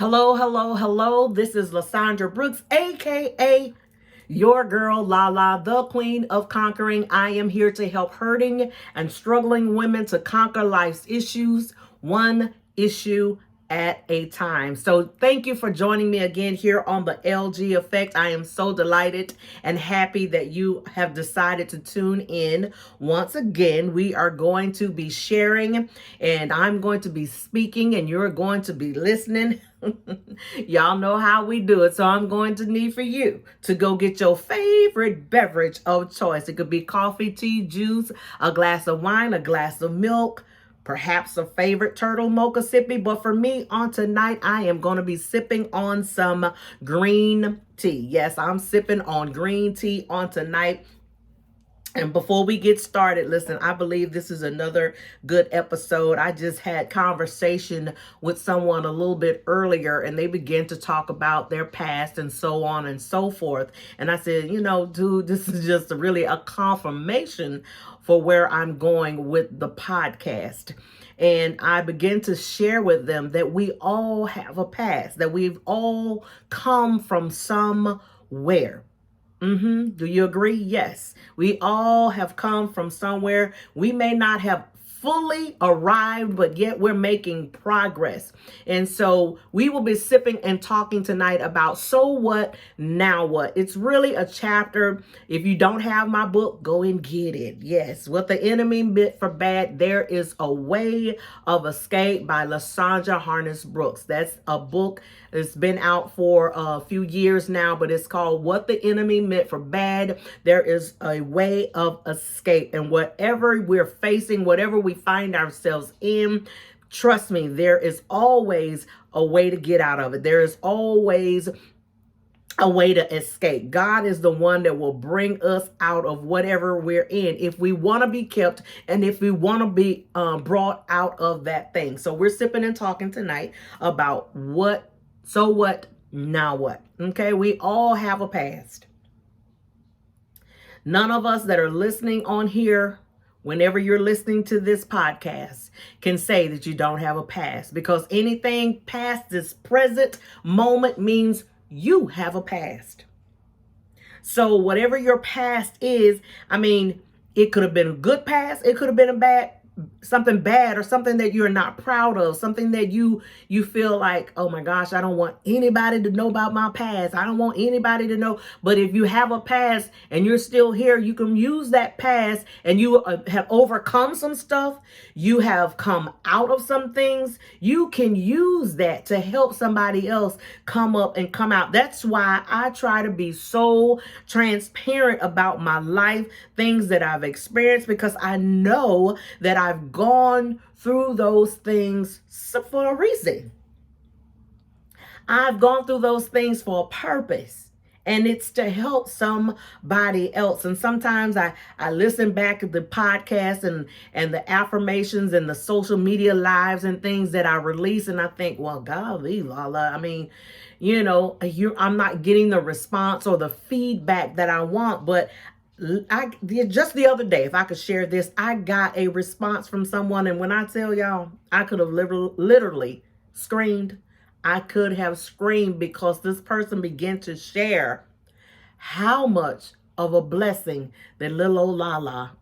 Hello, hello, hello. This is Lysandra Brooks, aka your girl Lala, the queen of conquering. I am here to help hurting and struggling women to conquer life's issues, one issue at a time. So thank you for joining me again here on the LG Effect. I am so delighted and happy that you have decided to tune in. Once again, we are going to be sharing and I'm going to be speaking and you're going to be listening. Y'all know how we do it. So I'm going to need for you to go get your favorite beverage of choice. It could be coffee, tea, juice, a glass of wine, a glass of milk, perhaps a favorite turtle mocha sippy. But for me on tonight, I am going to be sipping on some green tea. Yes, I'm sipping on green tea on tonight. And before we get started, listen, I believe this is another good episode. I just had conversation with someone a little bit earlier and they began to talk about their past and so on and so forth. And I said, dude, this is just really a confirmation for where I'm going with the podcast. And I began to share with them that we all have a past, that we've all come from somewhere. Do you agree? Yes. We all have come from somewhere. We may not have fully arrived, but yet we're making progress. And so we will be sipping and talking tonight about so what, now what. It's really a chapter. If you don't have my book, go and get it. Yes. What the Enemy Meant for Bad, There is a Way of Escape by Lysandra Harness Brooks. That's a book. It's been out for a few years now, but it's called What the Enemy Meant for Bad, There is a Way of Escape. And whatever we're facing, whatever we find ourselves in, trust me, there is always a way to get out of it. There is always a way to escape. God is the one that will bring us out of whatever we're in if we want to be kept and if we want to be brought out of that thing. So we're sipping and talking tonight about so what, now what? Okay, we all have a past. None of us that are listening on here, whenever you're listening to this podcast, can say that you don't have a past, because anything past this present moment means you have a past. So whatever your past is, it could have been a good past, it could have been something bad or something that you're not proud of, something that you feel like, oh my gosh, I don't want anybody to know about my past. I don't want anybody to know. But if you have a past and you're still here, you can use that past and you have overcome some stuff. You have come out of some things. You can use that to help somebody else come up and come out. That's why I try to be so transparent about my life, things that I've experienced, because I know that I've gone through those things for a reason. I've gone through those things for a purpose. And it's to help somebody else. And sometimes I listen back at the podcast and the affirmations and the social media lives and things that I release. And I think, well, golly, Lala, I'm not getting the response or the feedback that I want. But just the other day, if I could share this, I got a response from someone. And when I tell y'all, I could have literally screamed. I could have screamed because this person began to share how much of a blessing that little old Lala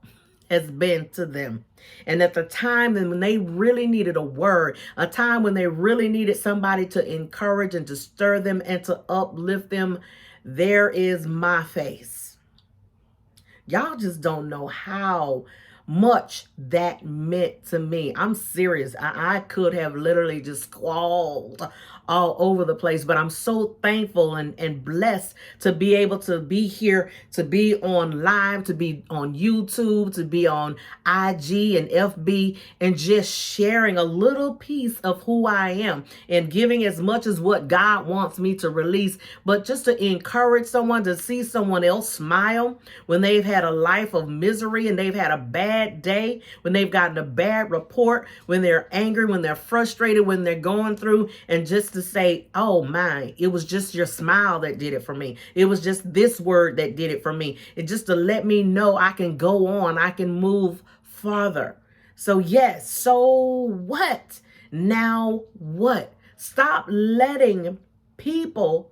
has been to them. And at the time when they really needed a word, a time when they really needed somebody to encourage and to stir them and to uplift them, there is my face. Y'all just don't know how much that meant to me. I'm serious. I could have literally just squalled all over the place, but I'm so thankful and blessed to be able to be here, to be on live, to be on YouTube, to be on IG and FB, and just sharing a little piece of who I am and giving as much as what God wants me to release, but just to encourage someone, to see someone else smile when they've had a life of misery and they've had a bad day, when they've gotten a bad report, when they're angry, when they're frustrated, when they're going through, and just to say, oh my, it was just your smile that did it for me. It was just this word that did it for me. And just to let me know I can go on, I can move farther. So yes, so what? Now what? Stop letting people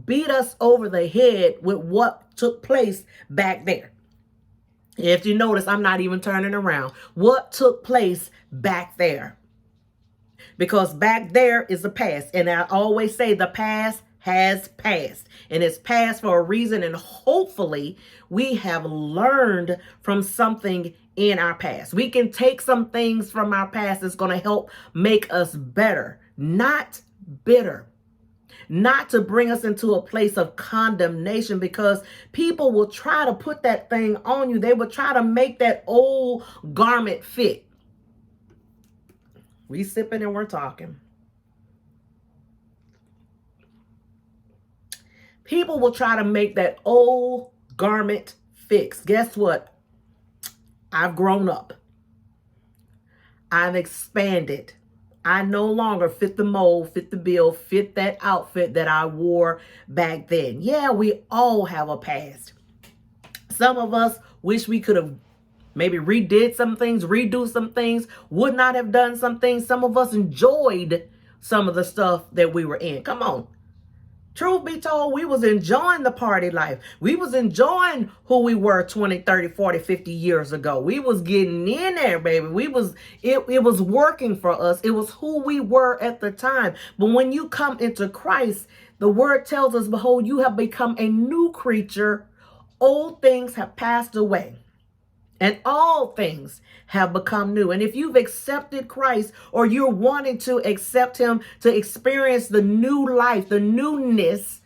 beat us over the head with what took place back there. If you notice, I'm not even turning around. What took place back there? Because back there is the past. And I always say the past has passed. And it's passed for a reason. And hopefully we have learned from something in our past. We can take some things from our past that's going to help make us better, not bitter. Not to bring us into a place of condemnation, because people will try to put that thing on you. They will try to make that old garment fit. We sipping and we're talking. People will try to make that old garment fix. Guess what? I've grown up. I've expanded. I no longer fit the mold, fit the bill, fit that outfit that I wore back then. Yeah, we all have a past. Some of us wish we could have maybe redid some things, redo some things, would not have done some things. Some of us enjoyed some of the stuff that we were in. Come on. Truth be told, we was enjoying the party life. We was enjoying who we were 20, 30, 40, 50 years ago. We was getting in there, baby. It was working for us. It was who we were at the time. But when you come into Christ, the word tells us, behold, you have become a new creature. Old things have passed away, and all things have become new. And if you've accepted Christ, or you're wanting to accept him to experience the new life, the newness,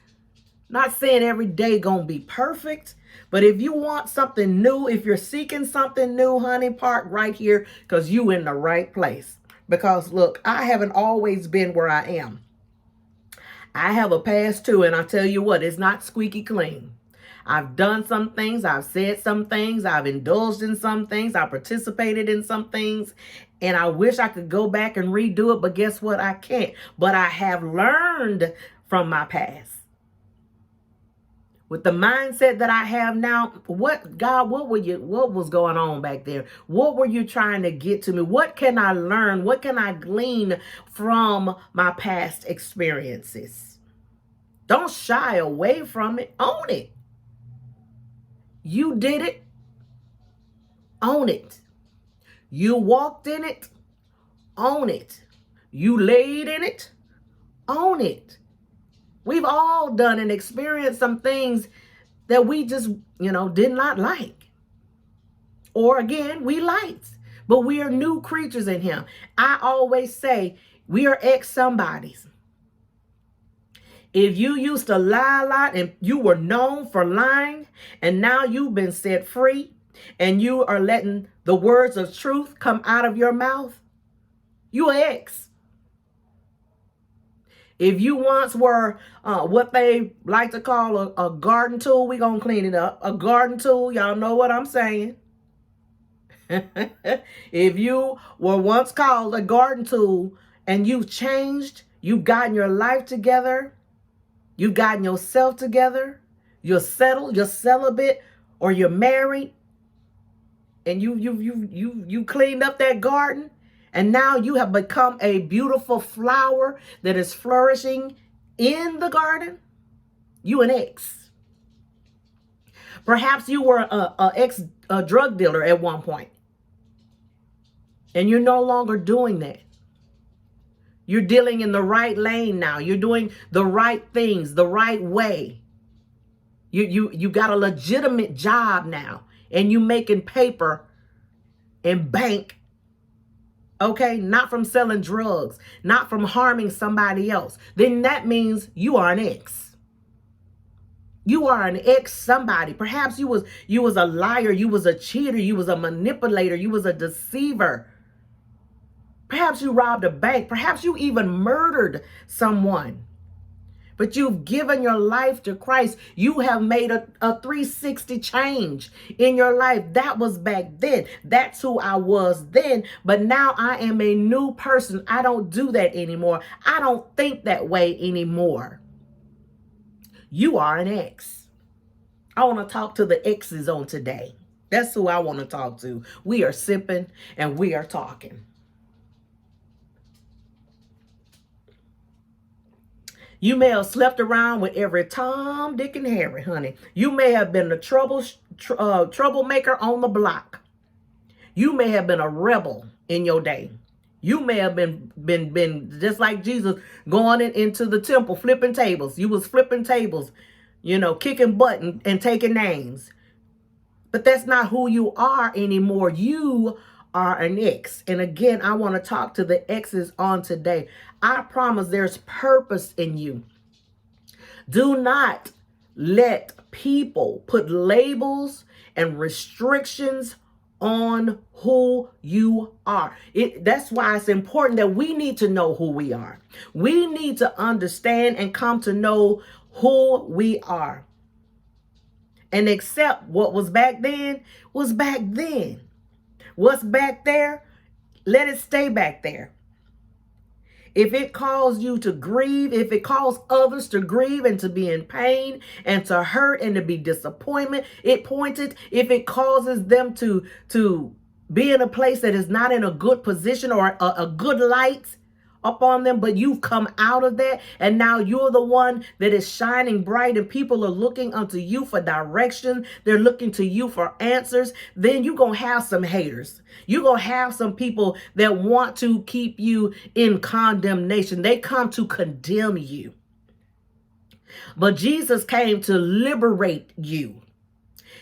not saying every day gonna be perfect, but if you want something new, if you're seeking something new, honey, park right here, because you in the right place. Because look, I haven't always been where I am. I have a past too, and I tell you what, it's not squeaky clean. I've done some things, I've said some things, I've indulged in some things, I participated in some things, and I wish I could go back and redo it, but guess what? I can't. But I have learned from my past. With the mindset that I have now, what was going on back there? What were you trying to get to me? What can I learn? What can I glean from my past experiences? Don't shy away from it. Own it. You did it. Own it. You walked in it. Own it. You laid in it. Own it. We've all done and experienced some things that we just, did not like. Or again, we liked. But we are new creatures in him. I always say we are ex-somebodies. If you used to lie a lot and you were known for lying, and now you've been set free and you are letting the words of truth come out of your mouth, you are ex. If you once were what they like to call a garden tool, we're going to clean it up. A garden tool, y'all know what I'm saying. If you were once called a garden tool and you've changed, you've gotten your life together, you've gotten yourself together, you're settled, you're celibate, or you're married, and you cleaned up that garden, and now you have become a beautiful flower that is flourishing in the garden, you an ex. Perhaps you were a drug dealer at one point, and you're no longer doing that. You're dealing in the right lane now. You're doing the right things the right way. You got a legitimate job now, and you making paper and bank. Okay, not from selling drugs, not from harming somebody else. Then that means you are an ex. You are an ex somebody. Perhaps you was a liar, you was a cheater, you was a manipulator, you was a deceiver. Perhaps you robbed a bank. Perhaps you even murdered someone. But you've given your life to Christ. You have made a 360 change in your life. That was back then. That's who I was then. But now I am a new person. I don't do that anymore. I don't think that way anymore. You are an ex. I want to talk to the exes on today. That's who I want to talk to. We are sipping and we are talking. You may have slept around with every Tom, Dick, and Harry, honey. You may have been a troublemaker on the block. You may have been a rebel in your day. You may have been just like Jesus, going into the temple, flipping tables. You was flipping tables, kicking butt and taking names. But that's not who you are anymore. You are an ex. And again, I want to talk to the exes on today. I promise there's purpose in you. Do not let people put labels and restrictions on who you are. That's why it's important that we need to know who we are. We need to understand and come to know who we are. And accept what was back then was back then. What's back there, let it stay back there. If it calls you to grieve, if it calls others to grieve and to be in pain and to hurt and to be if it causes them to be in a place that is not in a good position or a good light upon them, but you've come out of that and now you're the one that is shining bright and people are looking unto you for direction. They're looking to you for answers. Then you're going to have some haters. You're going to have some people that want to keep you in condemnation. They come to condemn you. But Jesus came to liberate you.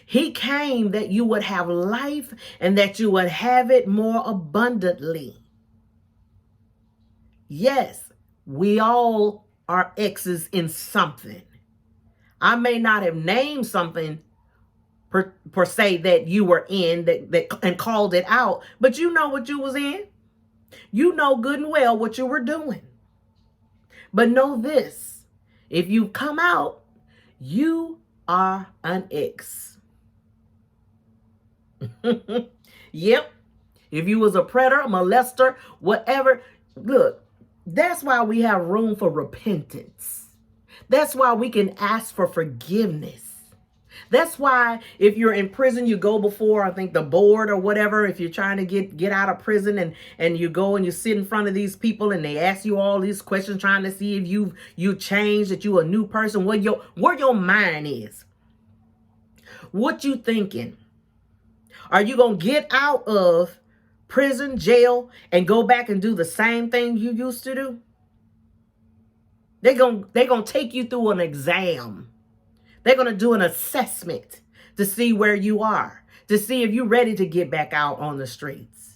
He came that you would have life and that you would have it more abundantly. Yes, we all are exes in something. I may not have named something per se that you were in that and called it out, but you know what you was in. You know good and well what you were doing. But know this, if you come out, you are an ex. Yep. If you was a predator, molester, whatever, look, that's why we have room for repentance. That's why we can ask for forgiveness. That's why if you're in prison, you go before, I think, the board or whatever. If you're trying to get out of prison and you go and you sit in front of these people and they ask you all these questions, trying to see if you changed, that you a new person, where your mind is. What you thinking? Are you going to get out of prison, jail, and go back and do the same thing you used to do? They're gonna take you through an exam. They're going to do an assessment to see where you are, to see if you're ready to get back out on the streets.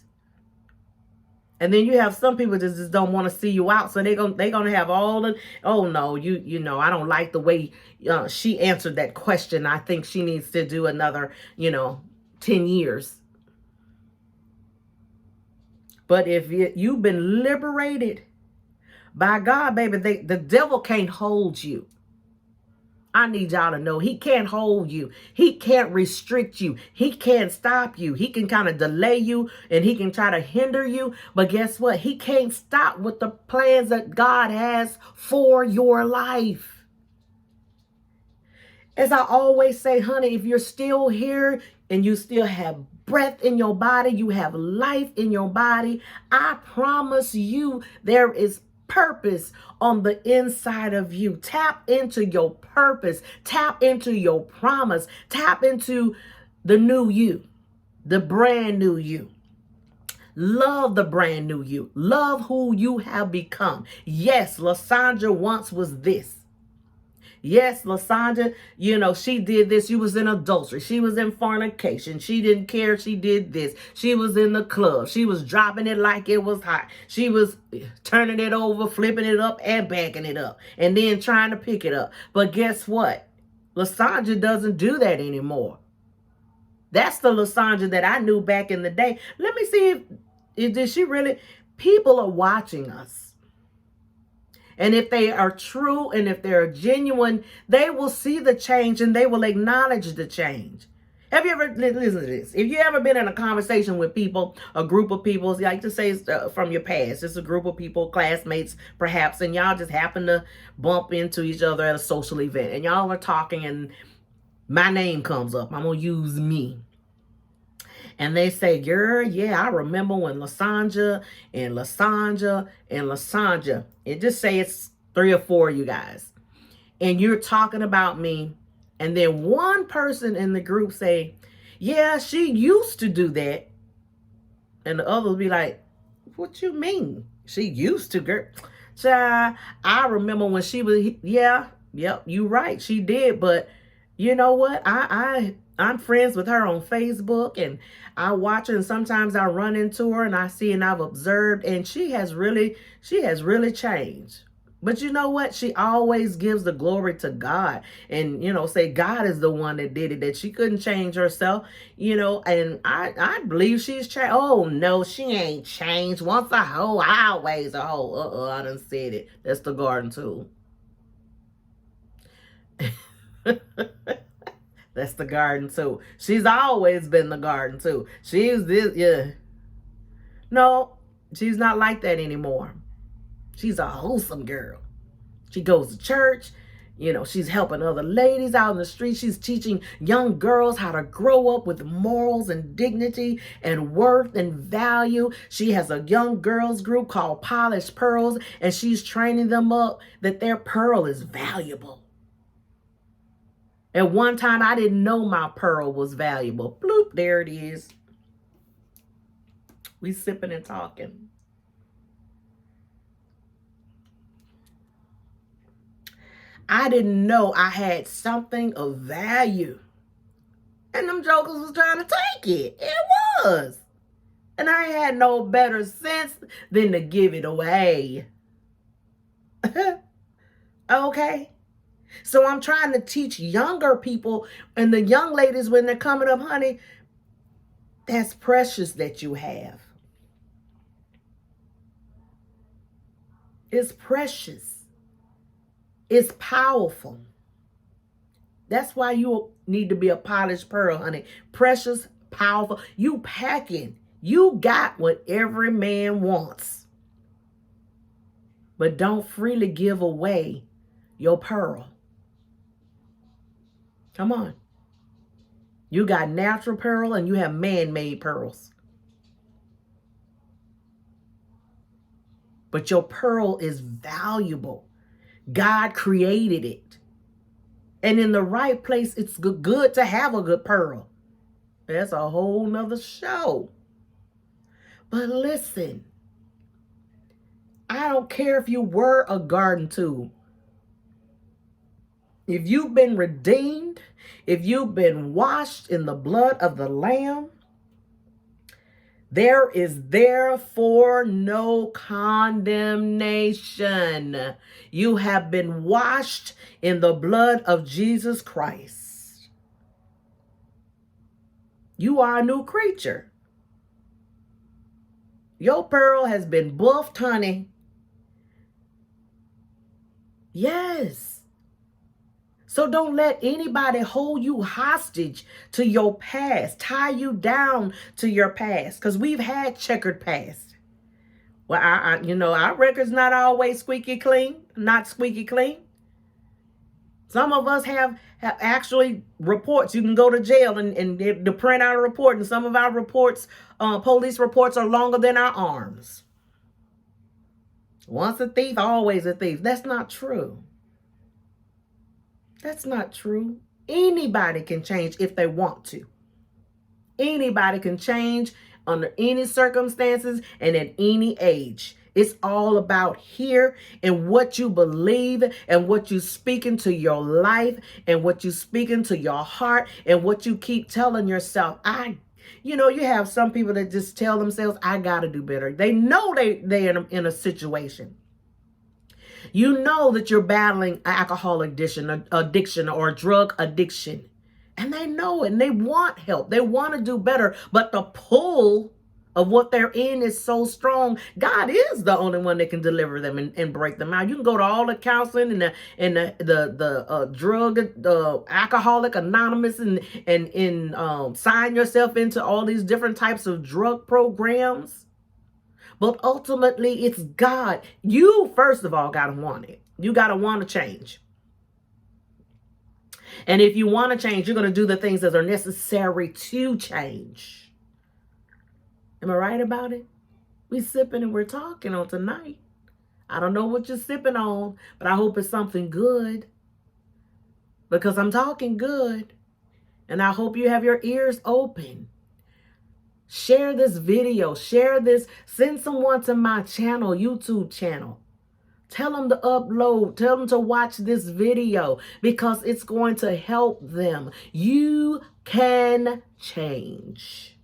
And then you have some people that just don't want to see you out, so they're gonna have all the, oh no, you know, I don't like the way she answered that question. I think she needs to do another 10 years. But if you've been liberated by God, baby, the devil can't hold you. I need y'all to know he can't hold you. He can't restrict you. He can't stop you. He can kind of delay you and he can try to hinder you. But guess what? He can't stop with the plans that God has for your life. As I always say, honey, if you're still here and you still have breath in your body, you have life in your body, I promise you there is purpose on the inside of you. Tap into your purpose. Tap into your promise. Tap into the new you, the brand new you. Love the brand new you. Love who you have become. Yes, Lysandra once was this. Yes, Lysandra, she did this. She was in adultery. She was in fornication. She didn't care. She did this. She was in the club. She was dropping it like it was hot. She was turning it over, flipping it up, and backing it up, and then trying to pick it up. But guess what? Lysandra doesn't do that anymore. That's the Lysandra that I knew back in the day. Let me see if did she really. People are watching us. And if they are true and if they're genuine, they will see the change and they will acknowledge the change. Have you ever, listen to this, if you ever been in a conversation with people, a group of people, like to say from your past, it's a group of people, classmates perhaps, and y'all just happen to bump into each other at a social event and y'all are talking and my name comes up. I'm going to use me. And they say, girl, yeah, I remember when Lysandra and Lysandra and Lysandra. It just say it's 3 or 4 of you guys, and you're talking about me, and then one person in the group say, yeah, she used to do that. And the other will be like, what you mean? She used to, girl. Child, I remember when she was, yeah, yep, you right. She did. But you know what? I'm friends with her on Facebook, and I watch her, and sometimes I run into her and I see, and I've observed, and she has really changed. But you know what? She always gives the glory to God, and, say God is the one that did it, that she couldn't change herself, and I believe she's changed. Oh, no, she ain't changed. Once a hoe, always a hoe. I done said it. That's the garden tool. That's the garden too. She's always been the garden too. She's this, yeah. No, she's not like that anymore. She's a wholesome girl. She goes to church. She's helping other ladies out in the street. She's teaching young girls how to grow up with morals and dignity and worth and value. She has a young girls group called Polished Pearls, and she's training them up that their pearl is valuable. At one time, I didn't know my pearl was valuable. Bloop, there it is. We sipping and talking. I didn't know I had something of value. And them jokers was trying to take it. It was. And I had no better sense than to give it away. Okay? So I'm trying to teach younger people and the young ladies when they're coming up, honey, that's precious that you have. It's precious. It's powerful. That's why you need to be a polished pearl, honey. Precious, powerful. You packing. You got what every man wants. But don't freely give away your pearl. Come on. You got natural pearl and you have man-made pearls. But your pearl is valuable. God created it. And in the right place, it's good to have a good pearl. That's a whole nother show. But listen, I don't care if you were a garden tool. If you've been redeemed, if you've been washed in the blood of the Lamb, there is therefore no condemnation. You have been washed in the blood of Jesus Christ. You are a new creature. Your pearl has been buffed, honey. Yes. So don't let anybody hold you hostage to your past, tie you down to your past, because we've had checkered past. Well, our record's not always squeaky clean, not squeaky clean. Some of us have actually reports. You can go to jail and to print out a report, and some of our reports, police reports, are longer than our arms. Once a thief, always a thief. That's not true. That's not true. Anybody can change if they want to. Anybody can change under any circumstances and at any age. It's all about here and what you believe and what you speak into your life and what you speak into your heart and what you keep telling yourself. You have some people that just tell themselves, I got to do better. They know they're in a situation. You know that you're battling alcohol addiction or drug addiction. And they know it and they want help. They want to do better. But the pull of what they're in is so strong. God is the only one that can deliver them and break them out. You can go to all the counseling and the drug, Alcoholic Anonymous and sign yourself into all these different types of drug programs. But ultimately, it's God. You, first of all, got to want it. You got to want to change. And if you want to change, you're going to do the things that are necessary to change. Am I right about it? We sipping and we're talking on tonight. I don't know what you're sipping on, but I hope it's something good, because I'm talking good. And I hope you have your ears open. Share this video. Share this. Send someone to my channel, YouTube channel. Tell them to upload. Tell them to watch this video, because it's going to help them. You can change.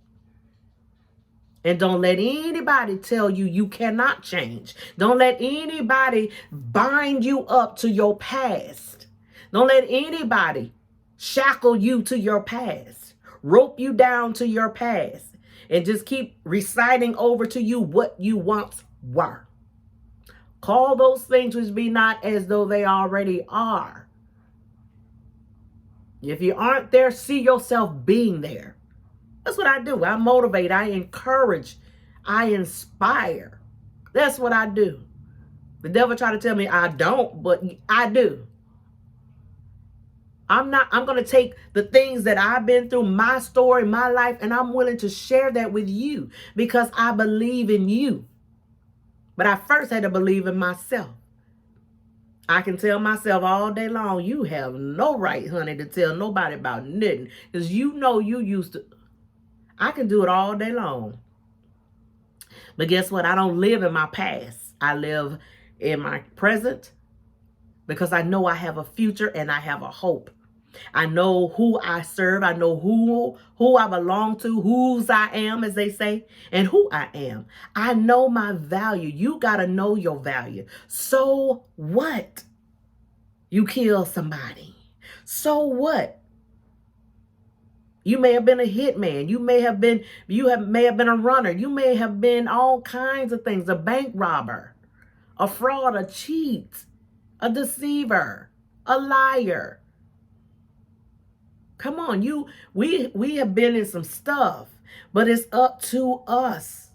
And don't let anybody tell you you cannot change. Don't let anybody bind you up to your past. Don't let anybody shackle you to your past, rope you down to your past, and just keep reciting over to you what you once were. Call those things which be not as though they already are. If you aren't there, see yourself being there. That's what I do. I motivate, I encourage, I inspire. That's what I do. The devil try to tell me I don't, but I do. I'm going to take the things that I've been through, my story, my life, and I'm willing to share that with you, because I believe in you. But I first had to believe in myself. I can tell myself all day long, you have no right, honey, to tell nobody about nothing, because you know you used to. I can do it all day long. But guess what? I don't live in my past. I live in my present, because I know I have a future and I have a hope. I know who I serve. I know who I belong to, whose I am, as they say, and who I am. I know my value. You got to know your value. So what? You kill somebody. So what? You may have been a hitman. You may have been a runner. You may have been all kinds of things. A bank robber, a fraud, a cheat, a deceiver, a liar. Come on, we have been in some stuff, but it's up to us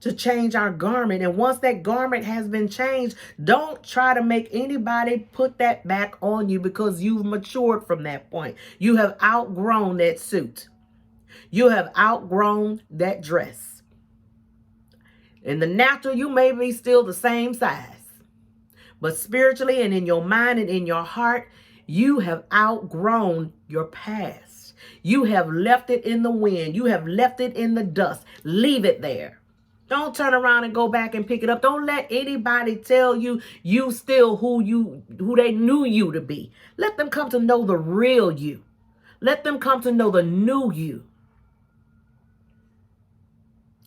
to change our garment. And once that garment has been changed, don't try to make anybody put that back on you, because you've matured from that point. You have outgrown that suit. You have outgrown that dress. In the natural, you may be still the same size, but spiritually and in your mind and in your heart, you have outgrown your past. You have left it in the wind. You have left it in the dust. Leave it there. Don't turn around and go back and pick it up. Don't let anybody tell you you still who they knew you to be. Let them come to know the real you. Let them come to know the new you.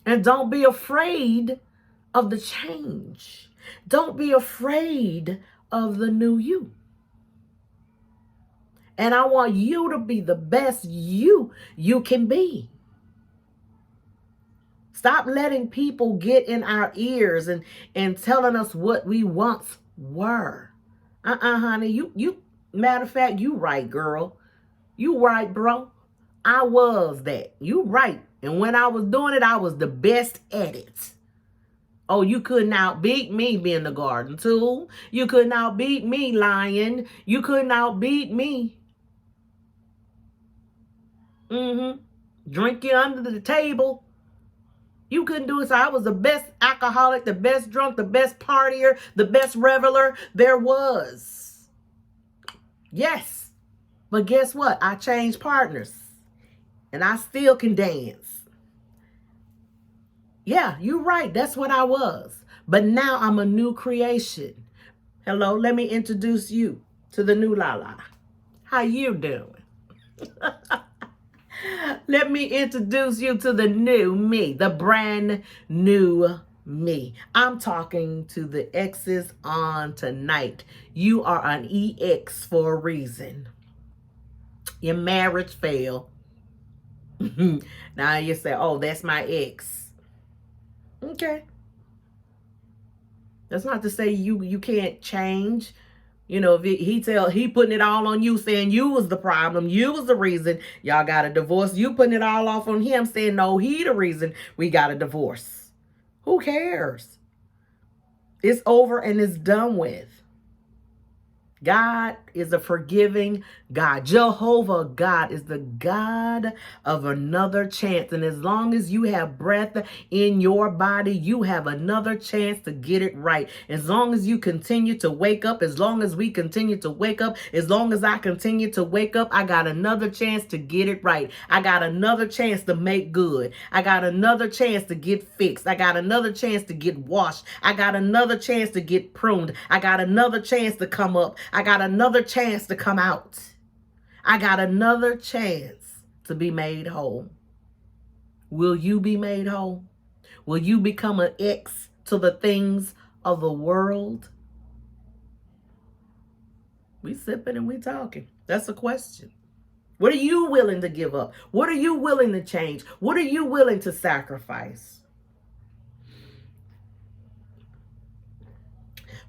And don't be afraid of the change. Don't be afraid of the new you. And I want you to be the best you can be. Stop letting people get in our ears and telling us what we once were. Honey, you matter of fact, you right, girl. You right, bro. I was that. You right. And when I was doing it, I was the best at it. Oh, you couldn't outbeat me being the garden tool. You couldn't outbeat me lying. You couldn't outbeat me. Drinking under the table. You couldn't do it. So I was the best alcoholic, the best drunk, the best partier, the best reveler there was. Yes. But guess what? I changed partners. And I still can dance. Yeah, you're right. That's what I was. But now I'm a new creation. Hello, let me introduce you to the new Lala. How you doing? Let me introduce you to the new me, the brand new me. I'm talking to the exes on tonight. You are an EX for a reason. Your marriage failed. Now you say, oh, that's my ex. Okay. That's not to say you can't change. You know, if he putting it all on you, saying you was the problem, you was the reason y'all got a divorce. You putting it all off on him, saying no, he the reason we got a divorce. Who cares? It's over and it's done with. God is a forgiving God. Jehovah God is the God of another chance. And as long as you have breath in your body, you have another chance to get it right. As long as you continue to wake up, as long as we continue to wake up, as long as I continue to wake up, I got another chance to get it right. I got another chance to make good. I got another chance to get fixed. I got another chance to get washed. I got another chance to get pruned. I got another chance to come up. I got another chance to come out. I got another chance to be made whole. Will you be made whole? Will you become an X to the things of the world? We sipping and we talking. That's a question. What are you willing to give up? What are you willing to change? What are you willing to sacrifice?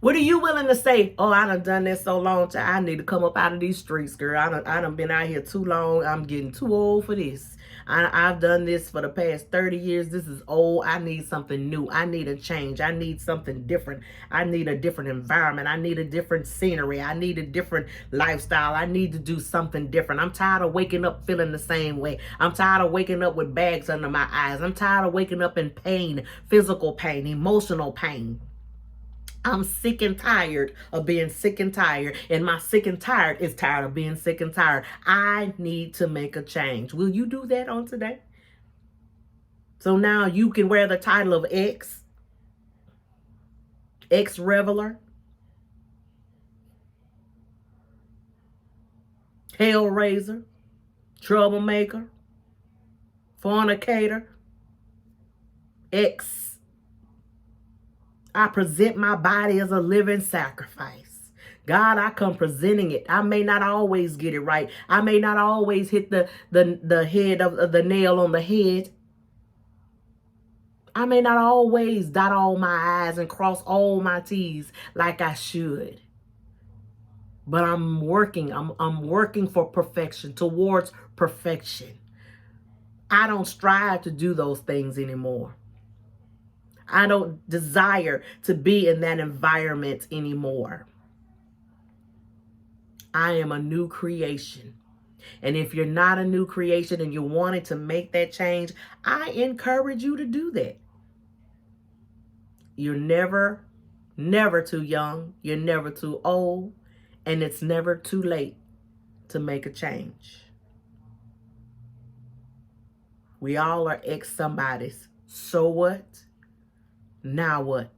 What are you willing to say? Oh, I done this so long. I need to come up out of these streets, girl. I done been out here too long. I'm getting too old for this. I've done this for the past 30 years. This is old. I need something new. I need a change. I need something different. I need a different environment. I need a different scenery. I need a different lifestyle. I need to do something different. I'm tired of waking up feeling the same way. I'm tired of waking up with bags under my eyes. I'm tired of waking up in pain, physical pain, emotional pain. I'm sick and tired of being sick and tired, and my sick and tired is tired of being sick and tired. I need to make a change. Will you do that on today? So now you can wear the title of ex-reveler, hellraiser, troublemaker, fornicator, ex. I present my body as a living sacrifice. God, I come presenting it. I may not always get it right. I may not always hit the head of the nail on the head. I may not always dot all my I's and cross all my T's like I should. But I'm working. I'm working for perfection, towards perfection. I don't strive to do those things anymore. I don't desire to be in that environment anymore. I am a new creation. And if you're not a new creation and you're wanting to make that change, I encourage you to do that. You're never too young. You're never too old. And it's never too late to make a change. We all are ex-somebodies. So what? Now what?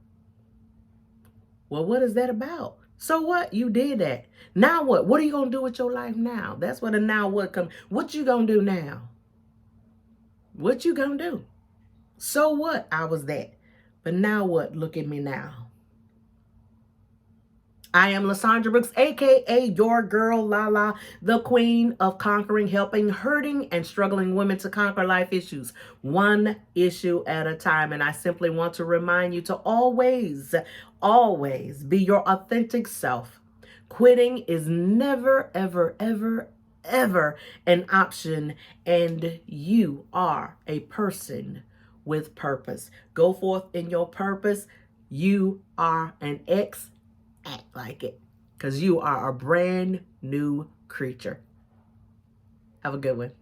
Well, what is that about? So what? You did that. Now what? What are you going to do with your life now? That's where the now what comes. What you going to do now? What you going to do? So what? I was that. But now what? Look at me now. I am Lysandra Brooks, a.k.a. your girl, Lala, the queen of conquering, helping hurting and struggling women to conquer life issues, one issue at a time. And I simply want to remind you to always, always be your authentic self. Quitting is never, ever, ever, ever an option. And you are a person with purpose. Go forth in your purpose. You are an ex. Act like it, because you are a brand new creature. Have a good one.